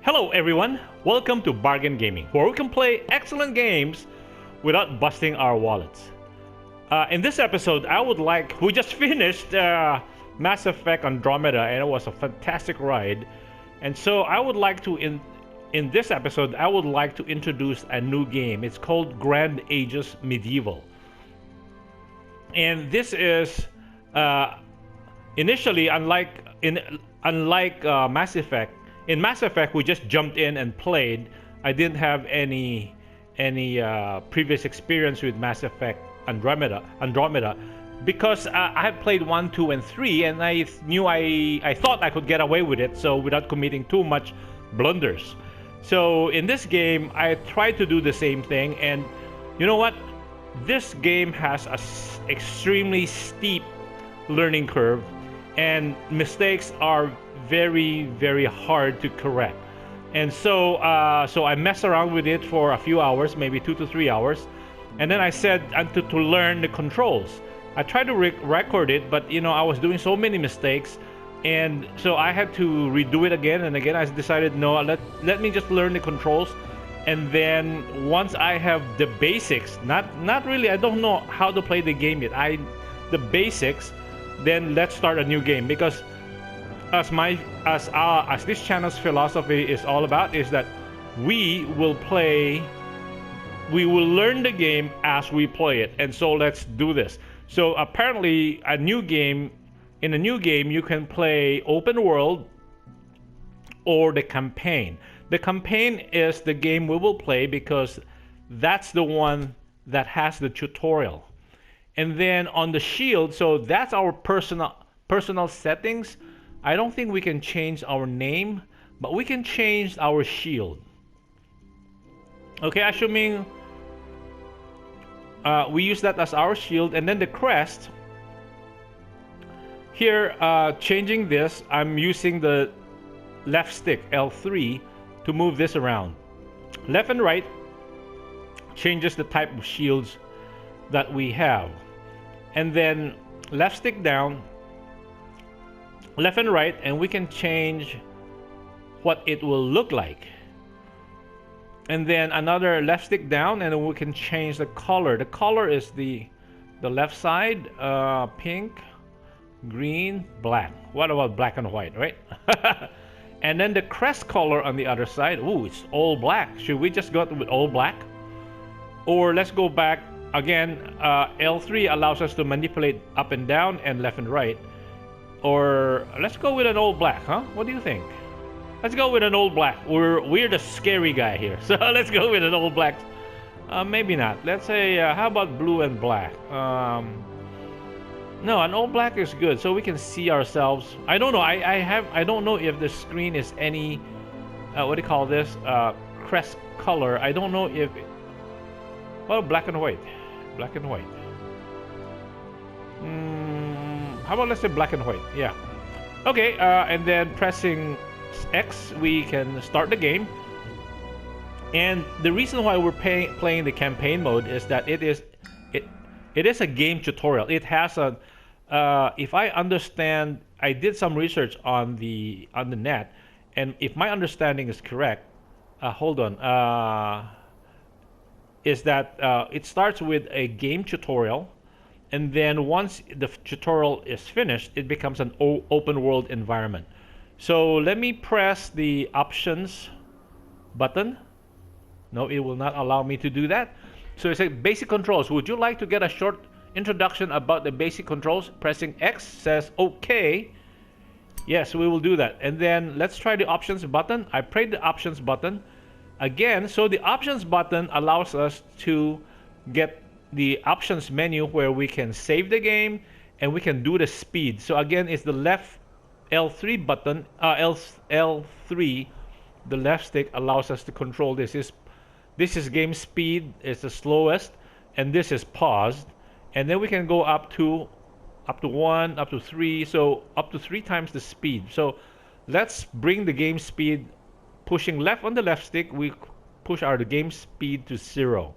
Hello everyone, welcome to Bargain Gaming, where we can play excellent games without busting our wallets. In this episode, we just finished Mass Effect Andromeda, and it was a fantastic ride. And so I would like to, in this episode, I would like to introduce a new game. It's called Grand Ages Medieval. And this is, initially, unlike Mass Effect, in Mass Effect, we just jumped in and played. I didn't have any previous experience with Mass Effect Andromeda, because I had played 1, 2, and 3, and I thought I could get away with it, so without committing too much blunders. So in this game, I tried to do the same thing, and you know what? This game has a extremely steep learning curve, and mistakes are very, very hard to correct. And so I messed around with it for a few hours, maybe 2 to 3 hours, and then I said to learn the controls. I tried to record it, but I was doing so many mistakes, and so I had to redo it again and again. I decided, no, let me just learn the controls, and then once I have the basics, not really, I don't know how to play the game yet. The basics, then let's start a new game, because as this channel's philosophy is all about, is that we will learn the game as we play it. And so let's do this. So apparently in a new game you can play open world or the campaign. The campaign is the game we will play because that's the one that has the tutorial. And then on the shield, so that's our personal settings. I don't think we can change our name, but we can change our shield. Okay, assuming we use that as our shield, and then the crest. Here, changing this, I'm using the left stick, L3, to move this around. Left and right changes the type of shields that we have. And then left stick down, left and right, and we can change what it will look like. And then another left stick down, and then we can change the color. The color is the left side, pink, green, black. What about black and white, right? And then the crest color on the other side, ooh, it's all black. Should we just go with all black? Or let's go back again. L3 allows us to manipulate up and down and left and right. Or let's go with an old black, huh? What do you think? Let's go with an old black. We're the scary guy here, so let's go with an old black. Maybe not. Let's say, how about blue and black? No, an old black is good, so we can see ourselves. I don't know. I don't know if the screen is any, what do you call this? Crest color. I don't know if. Well, black and white. Black and white. How about let's say black and white? Yeah. Okay, and then pressing X, we can start the game. And the reason why we're playing the campaign mode is that it is a game tutorial. It has a, if I understand, I did some research on the net, and if my understanding is correct, hold on, is that it starts with a game tutorial. And then once the tutorial is finished, it becomes an open world environment. So let me press the options button. No, it will not allow me to do that. So it says basic controls. Would you like to get a short introduction about the basic controls? Pressing X says okay. Yes, we will do that. And then let's try the options button. I pressed the options button again. So the options button allows us to get the options menu where we can save the game and we can do the speed. So again, it's the left L3 button, L3, the left stick allows us to control this. This is game speed, it's the slowest, and this is paused. And then we can go up to 1, up to 3, so up to 3 times the speed. So let's bring the game speed, pushing left on the left stick, we push the game speed to 0.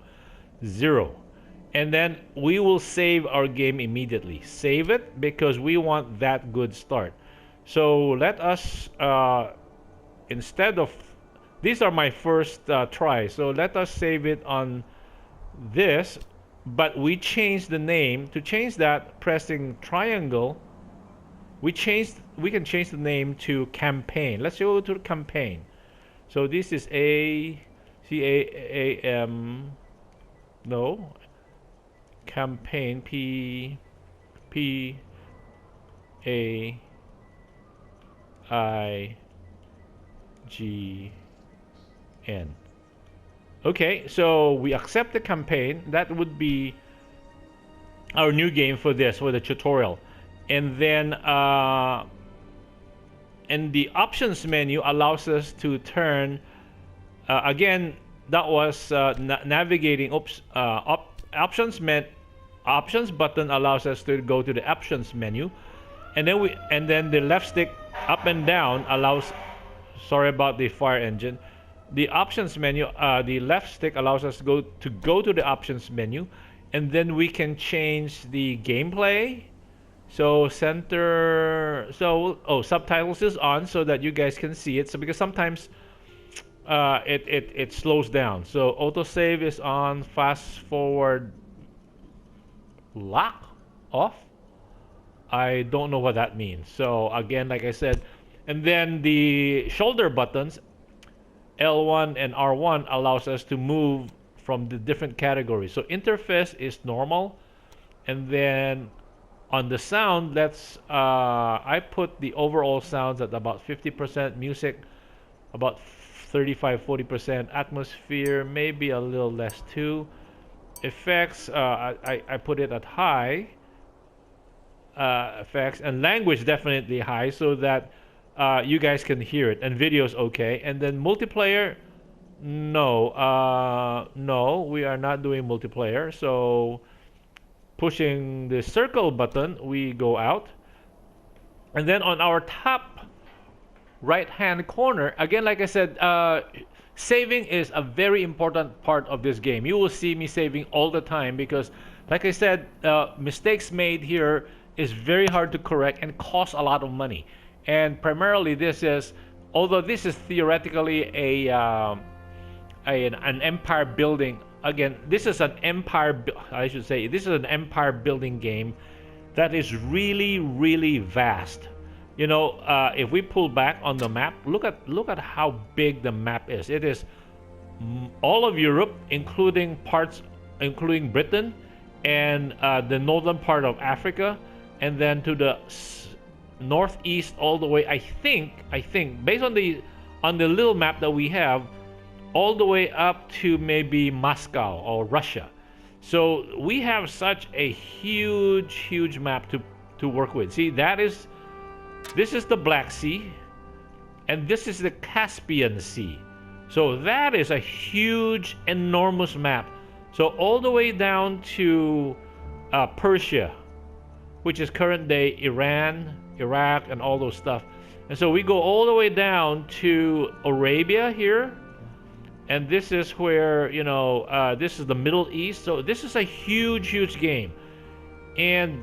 And then we will save our game immediately. Save it because we want that good start. So let us, instead of these are my first try. So let us save it on this, but we changed the name. To change that, pressing triangle, we can change the name to campaign. Let's go to the campaign. So this is no, campaign, P-A-I-G-N. Okay, so we accept the campaign. That would be our new game for the tutorial. And then and the options menu allows us to turn again. That was navigating. Options button allows us to go to the options menu, and then the left stick up and down allows. Sorry about the fire engine. The options menu, the left stick allows us to go to the options menu, and then we can change the gameplay. So subtitles is on so that you guys can see it. So because sometimes it slows down. So autosave is on, fast forward lock off. I don't know what that means. So again, like I said, and then the shoulder buttons L1 and R1 allows us to move from the different categories. So interface is normal, and then on the sound, I put the overall sounds at about 50%, music about 35-40%, atmosphere maybe a little less too, effects I put it at high, effects, and language definitely high so that you guys can hear it, and videos okay. And then multiplayer, no, we are not doing multiplayer. So pushing the circle button, we go out. And then on our top right hand corner, again, like I said, saving is a very important part of this game. You will see me saving all the time because, like I said, mistakes made here is very hard to correct and costs a lot of money. And primarily although this is theoretically an empire building, again, this is an empire building game that is really, really vast. You know, if we pull back on the map, look at how big the map is. It is all of Europe, including Britain and the northern part of Africa, and then to the northeast all the way. I think based on the little map that we have, all the way up to maybe Moscow or Russia. So we have such a huge map to work with. See, this is the Black Sea, and this is the Caspian Sea. So that is a huge, enormous map. So all the way down to Persia, which is current day Iran, Iraq, and all those stuff. And so we go all the way down to Arabia here, and this is where, this is the Middle East. So this is a huge game, and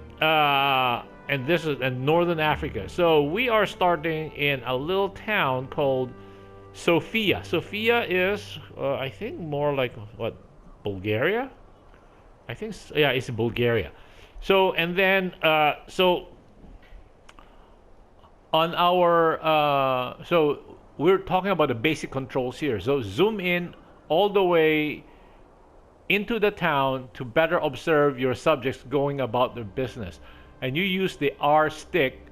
this is in Northern Africa. So we are starting in a little town called Sofia. Sofia is, I think, more like what, Bulgaria? I think, yeah, it's Bulgaria. So and then on our so we're talking about the basic controls here. So zoom in all the way into the town to better observe your subjects going about their business, and you use the R stick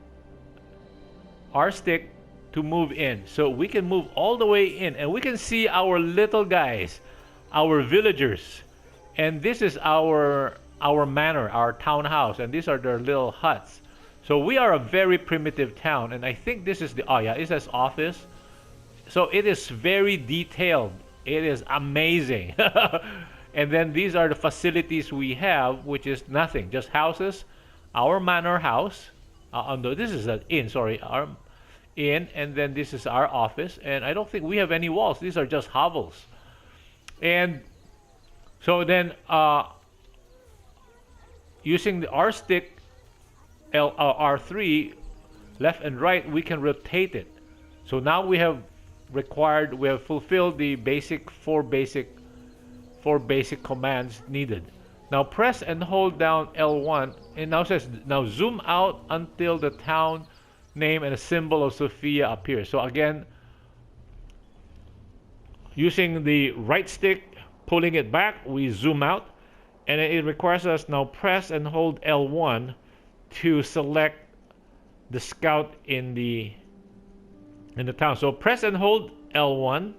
to move in. So we can move all the way in, and we can see our little guys, our villagers, and this is our manor, our townhouse, and these are their little huts. So we are a very primitive town, and I think this is it says office. So it is very detailed. It is amazing. And then these are the facilities we have, which is nothing, just houses. Our manor house. This is an inn, sorry, our inn, and then this is our office. And I don't think we have any walls. These are just hovels. And so then using the R stick, R3, left and right, we can rotate it. So now we have required. We have fulfilled the four basic commands needed. Now press and hold down L1, and now says now zoom out until the town name and a symbol of Sophia appears. So again, using the right stick, pulling it back, we zoom out, and it requires us now press and hold L1 to select the scout in the town. So press and hold L1,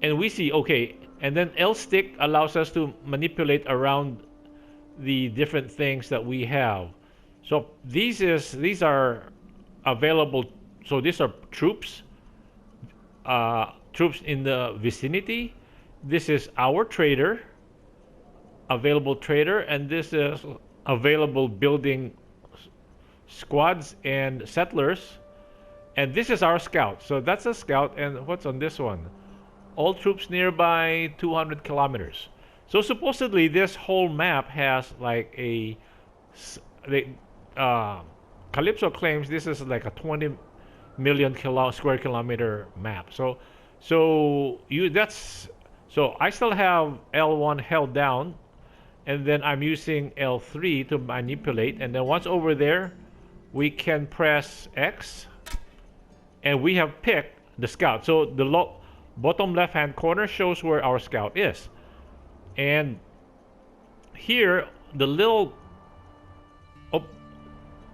and we see okay, and then L stick allows us to manipulate around the different things that we have. So these are available. So these are troops in the vicinity. This is our trader, available trader, and this is available building squads and settlers. And this is our scout. So that's a scout. And what's on this one? All troops nearby 200 kilometers. So supposedly this whole map has like Calypso claims this is like a 20 million square kilometer map. So I still have L1 held down, and then I'm using L3 to manipulate, and then once over there we can press X, and we have picked the scout. So the bottom left hand corner shows where our scout is, and here the little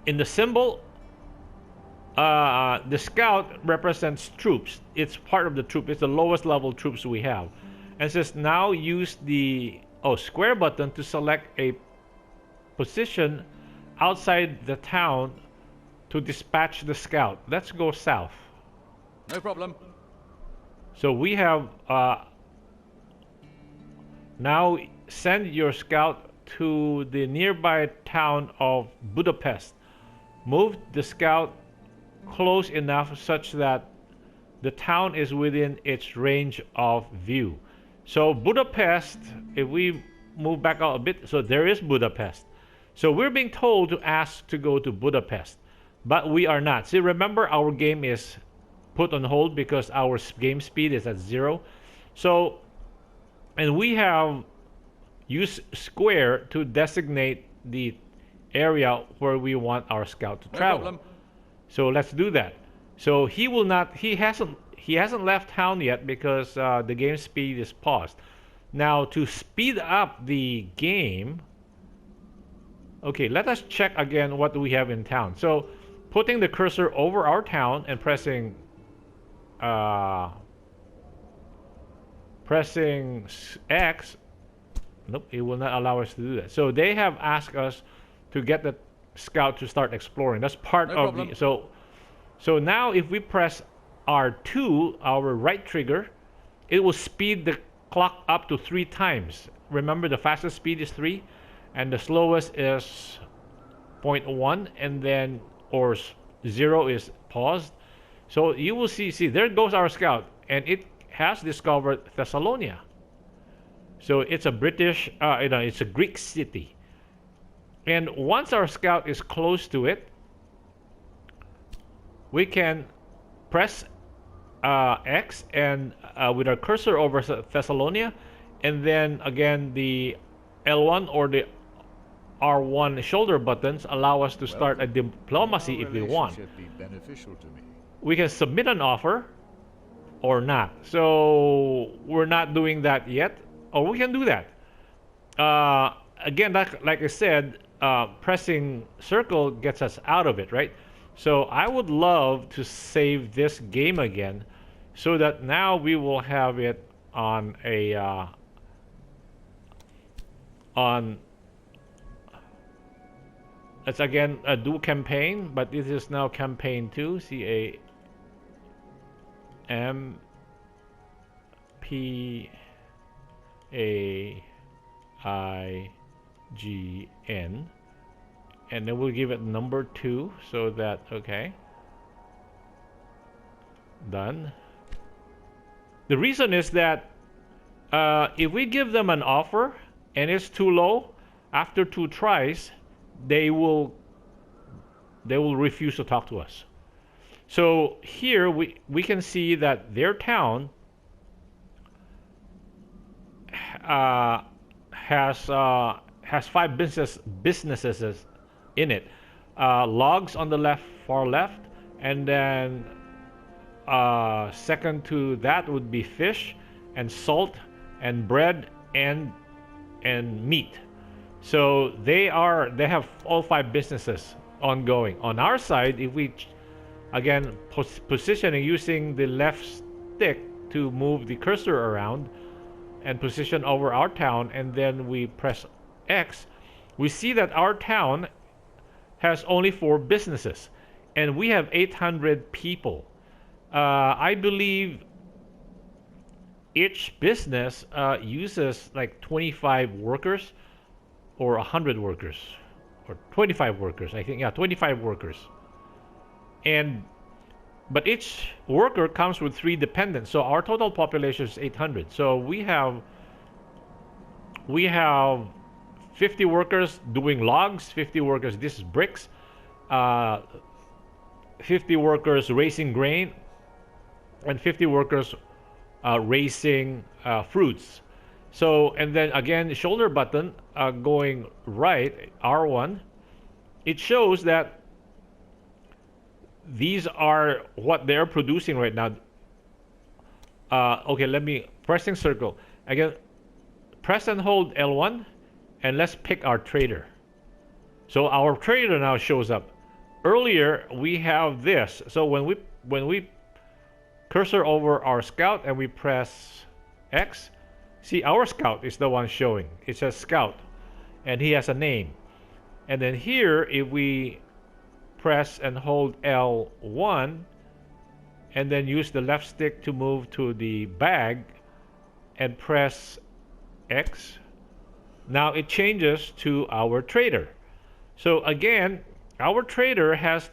in the symbol, the scout represents troops. It's part of the troop. It's the lowest level troops we have. And it says now use the square button to select a position outside the town to dispatch the scout. Let's go south. No problem. So we have now send your scout to the nearby town of Budapest. Move the scout close enough such that the town is within its range of view. So Budapest, if we move back out a bit, so there is Budapest. So we're being told to ask to go to Budapest, but we are not. See, remember our game is put on hold because our game speed is at 0. So, and we have used square to designate the area where we want our scout to travel. So let's do that. So he hasn't left town yet because the game speed is paused. Now to speed up the game, okay, let us check again what we have in town. So putting the cursor over our town and pressing X, nope, it will not allow us to do that. So they have asked us to get the scout to start exploring. That's part of the so now if we press R2, our right trigger, it will speed the clock up to 3 times. Remember, the fastest speed is 3 and the slowest is 0.1, and then 0 is paused. So you will see there goes our scout, and it has discovered Thessalonia. So it's a it's a Greek city. And once our scout is close to it, we can press X and with our cursor over Thessalonia, and then again the L1 or the R1 shoulder buttons allow us to start a diplomacy if we want. We can submit an offer or not. So we're not doing that yet, or we can do that. Again, like I said, pressing circle gets us out of it, right? So I would love to save this game again so that now we will have it on a it's again a dual campaign, but this is now campaign 2, CAMPAIGN, and then we'll give it number 2 so that, okay, done. The reason is that if we give them an offer and it's too low, after 2 tries they will refuse to talk to us. So here we can see that their town uh, has five businesses in it. Logs on the left, far left, and then second to that would be fish and salt and bread and meat. So they have all five businesses ongoing. On our side, if we again positioning using the left stick to move the cursor around and position over our town, and then we press X, we see that our town has only 4 businesses, and we have 800 people. I believe each business uses like 25 workers or 100 workers or 25 workers. I think, yeah, 25 workers. But each worker comes with 3 dependents, so our total population is 800. So we have 50 workers doing logs, 50 workers, this is bricks, 50 workers raising grain, and 50 workers raising fruits. So, and then again, shoulder button going right, R1, it shows that these are what they're producing right now. Okay, let me, pressing circle. Again, press and hold L1, and let's pick our trader. So our trader now shows up. Earlier, we have this. So when we cursor over our scout and we press X, see, our scout is the one showing. It says scout, and he has a name. And then here, if we press and hold L1 and then use the left stick to move to the bag and press X, now it changes to our trader. So again, our trader has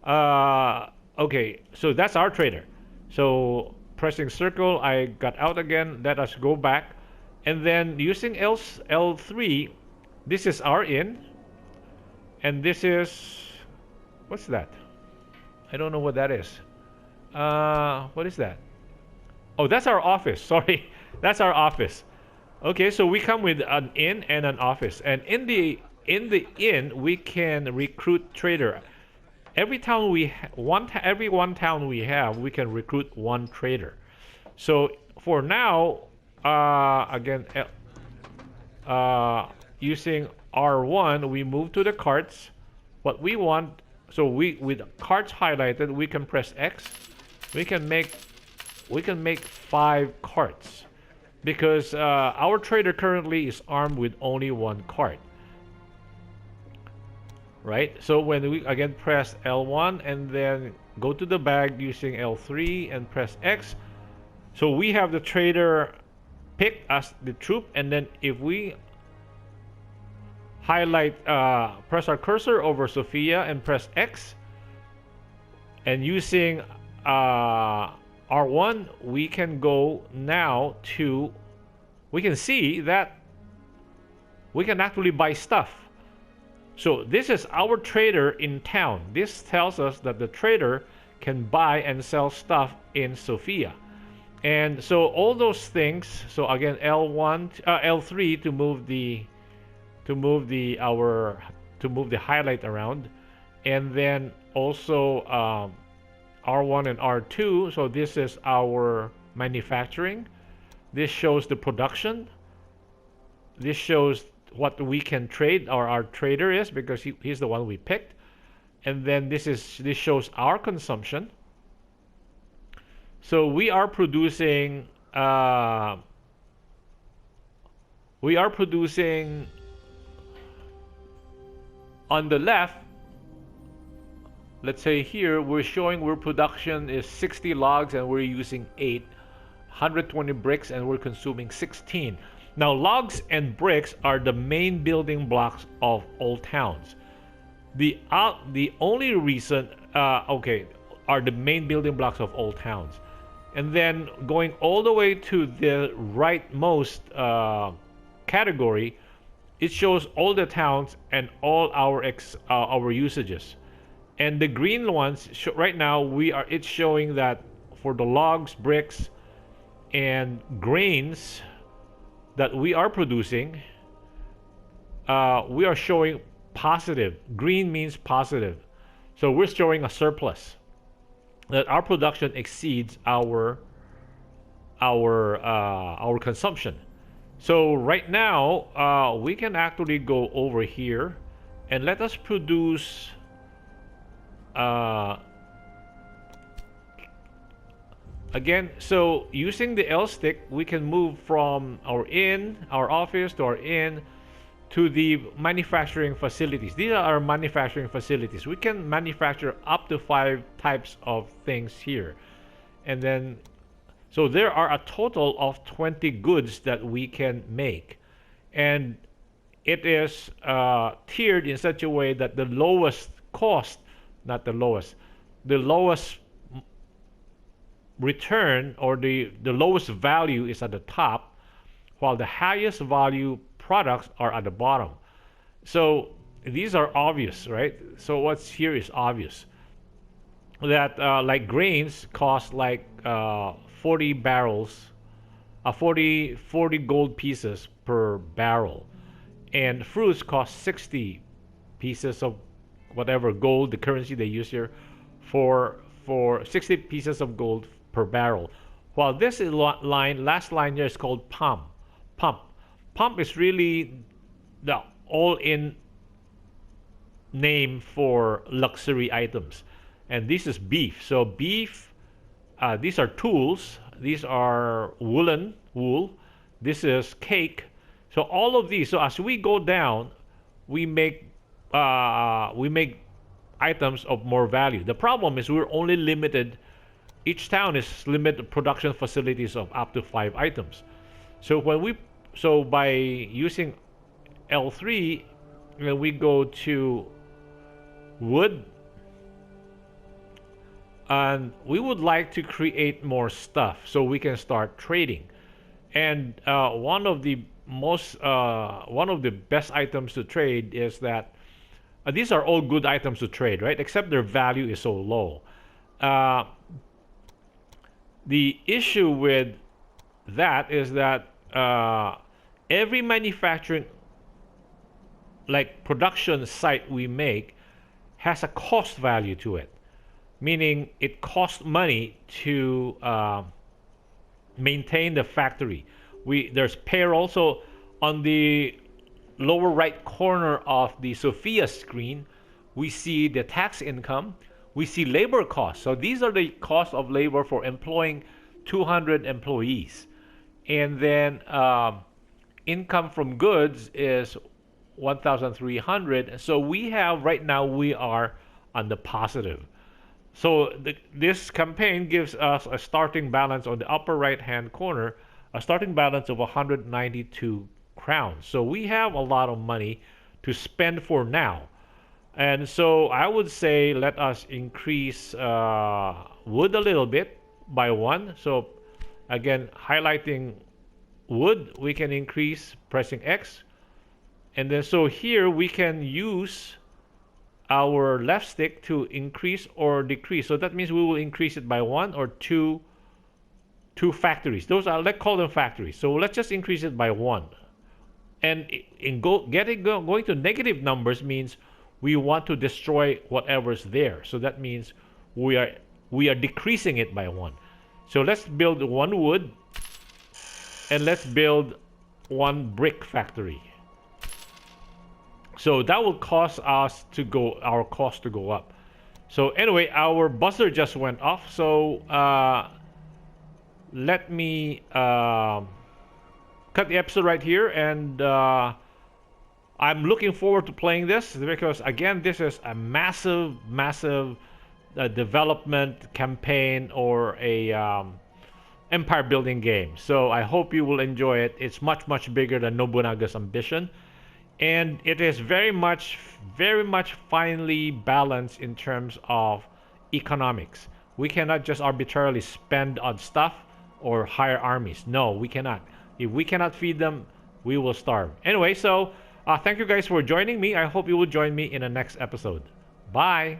okay, so that's our trader. So pressing circle, I got out again. Let us go back, and then using L3, this is our in, and this is, what's that? I don't know what that is. What is that? Oh, that's our office. Sorry, that's our office. Okay, so we come with an in and an office, and in the inn we can recruit trader. Every town every one town we have, we can recruit 1 trader. So for now, again, using R1, we move to the carts. What we want, so with carts highlighted, we can press X. We can make 5 carts because our trader currently is armed with only 1 cart. Right? So when we again press L1 and then go to the bag using L3 and press X, so we have the trader pick as the troop, and then if we highlight, press our cursor over Sophia and press X, and using R1, we can go now to, we can see that we can actually buy stuff. So this is our trader in town. This tells us that the trader can buy and sell stuff in Sophia. And so all those things, so again L3 to move the highlight around, and then also R1 and R2. So this is our manufacturing. This shows the production. This shows what we can trade, or our trader is, because he's the one we picked. And then this shows our consumption. So we are producing on the left. Let's say here we're showing where production is 60 logs and we're using 8, 120 bricks, and we're consuming 16. Now, logs and bricks are the main building blocks of old towns. The only reason, are the main building blocks of old towns. And then going all the way to the rightmost category, it shows all the towns and all our usages. And the green ones right now it's showing that for the logs, bricks, and grains that we are producing, we are showing positive. Green means positive. So we're showing a surplus, that our production exceeds our consumption. So right now, we can actually go over here and let us produce again. So using the L stick, we can move from our office to our inn to the manufacturing facilities. These are our manufacturing facilities. We can manufacture up to 5 types of things here. And then, so there are a total of 20 goods that we can make. And it is tiered in such a way that the lowest cost, not the lowest, the lowest return, or the lowest value is at the top, while the highest value products are at the bottom. So these are obvious, right? So what's here is obvious. That like grains cost like 40 barrels, 40 gold pieces per barrel, and fruits cost 60 pieces of whatever gold, the currency they use here, for 60 pieces of gold per barrel. While this last line here is called pump. Pump is really the all-in name for luxury items. And this is beef. So beef, these are tools. These are wool. This is cake. So all of these. So as we go down, we make items of more value. The problem is we're only limited. Each town is limited production facilities of up to 5 items. So by using L3, we go to wood, and we would like to create more stuff so we can start trading. And one of the best items to trade is that these are all good items to trade, right? Except their value is so low. The issue with that is that every manufacturing, like production site we make, has a cost value to it, meaning it costs money to maintain the factory. There's payroll. So on the lower right corner of the Sophia screen, we see the tax income. We see labor costs. So these are the costs of labor for employing 200 employees. And then income from goods is 1,300. So we have, right now, we are on the positive. So this campaign gives us a starting balance on the upper right-hand corner, a starting balance of 192 crowns. So we have a lot of money to spend for now. And so I would say let us increase wood a little bit by 1. So again, highlighting wood, we can increase pressing X. And then so here we can use our left stick to increase or decrease. So that means we will increase it by 1 or 2 factories. Those are, let's call them factories. So let's just increase it by 1. And going to negative numbers means we want to destroy whatever's there. So that means we are decreasing it by 1. So let's build 1 wood, and let's build 1 brick factory. So that will cause our cost to go up. So anyway, our buzzer just went off. So let me cut the episode right here, and I'm looking forward to playing this, because again, this is a massive development campaign, or a empire building game. So I hope you will enjoy it. It's much bigger than Nobunaga's Ambition, and it is very much finely balanced in terms of economics. We cannot just arbitrarily spend on stuff or hire armies. No, we cannot. If we cannot feed them, we will starve. Anyway, so thank you guys for joining me. I hope you will join me in the next episode. Bye.